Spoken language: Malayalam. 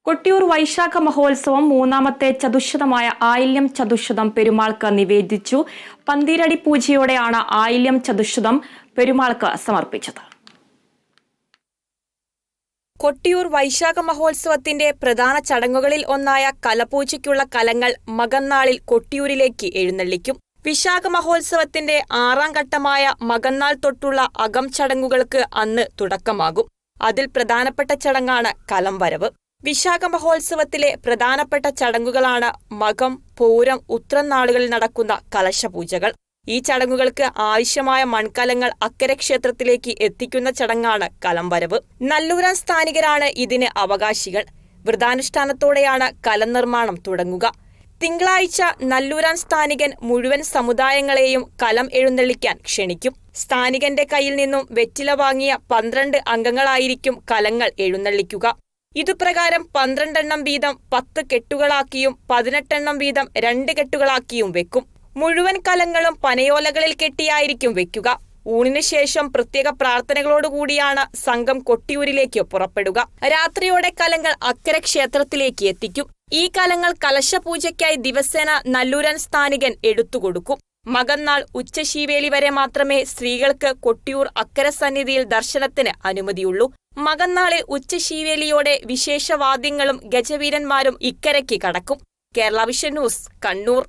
കൊട്ടിയൂർ വൈശാഖ മഹോത്സവം മൂന്നാമത്തെ ചതുശ്ശതമായ ആയില്യം ചതുശ്ശതം പെരുമാൾക്ക് നിവേദിച്ചു. പന്തീരടി പൂജയോടെയാണ് ആയില്യം ചതുശ്ശതം പെരുമാൾക്ക് സമർപ്പിച്ചത്. കൊട്ടിയൂർ വൈശാഖ മഹോത്സവത്തിന്റെ പ്രധാന ചടങ്ങുകളിൽ ഒന്നായ കലപൂജയ്ക്കുള്ള കലങ്ങൾ മകന്നാളിൽ കൊട്ടിയൂരിലേക്ക് എഴുന്നള്ളിക്കും. വിശാഖ മഹോത്സവത്തിന്റെ 6ാം ഘട്ടമായ മകന്നാൾ തൊട്ടുള്ള അകം ചടങ്ങുകൾക്ക് അന്ന് തുടക്കമാകും. അതിൽ പ്രധാനപ്പെട്ട ചടങ്ങാണ് കലംവരവ്. വിശാഖ മഹോത്സവത്തിലെ പ്രധാനപ്പെട്ട ചടങ്ങുകളാണ് മകം, പൂരം, ഉത്രം നാളുകളിൽ നടക്കുന്ന കലശപൂജകൾ. ഈ ചടങ്ങുകൾക്ക് ആവശ്യമായ മൺകലങ്ങൾ അക്കരെ ക്ഷേത്രത്തിലേക്ക് എത്തിക്കുന്ന ചടങ്ങാണ് കലംവരവ്. നല്ലൂരാൻ സ്ഥാനികരാണ് ഇതിന് അവകാശികൾ. വ്രതാനുഷ്ഠാനത്തോടെയാണ് കലം നിർമ്മാണം തുടങ്ങുക. തിങ്കളാഴ്ച നല്ലൂരാൻ സ്ഥാനികൻ മുഴുവൻ സമുദായങ്ങളെയും കലം എഴുന്നള്ളിക്കാൻ ക്ഷണിക്കും. സ്ഥാനികന്റെ കയ്യിൽ നിന്നും വെറ്റില വാങ്ങിയ 12 അംഗങ്ങളായിരിക്കും കലങ്ങൾ എഴുന്നള്ളിക്കുക. ഇതുപ്രകാരം 12 എണ്ണം വീതം 10 കെട്ടുകളാക്കിയും 18 എണ്ണം വീതം 2 കെട്ടുകളാക്കിയും വെക്കും. മുഴുവൻ കലങ്ങളും പനയോലകളിൽ കെട്ടിയായിരിക്കും വെക്കുക. ഊണിന് ശേഷം പ്രത്യേക പ്രാർത്ഥനകളോടുകൂടിയാണ് സംഘം കൊട്ടിയൂരിലേക്ക് പുറപ്പെടുക. രാത്രിയോടെ കലങ്ങൾ അക്കരെ ക്ഷേത്രത്തിലേക്ക് എത്തിക്കും. ഈ കലങ്ങൾ കലശപൂജയ്ക്കായി ദിവസേന നല്ലൂരാൻ സ്ഥാനികൻ എടുത്തുകൊടുക്കും. മകന്നാൾ ഉച്ചശീവേലി വരെ മാത്രമേ സ്ത്രീകൾക്ക് കൊട്ടിയൂർ അക്കരെ സന്നിധിയിൽ ദർശനത്തിന് അനുമതിയുള്ളൂ. മകന്നാളിൽ ഉച്ചശീവേലിയോടെ വിശേഷവാദ്യങ്ങളും ഗജവീരന്മാരും ഇക്കരയ്ക്ക് കടക്കും. Kerala vision news, Kannur.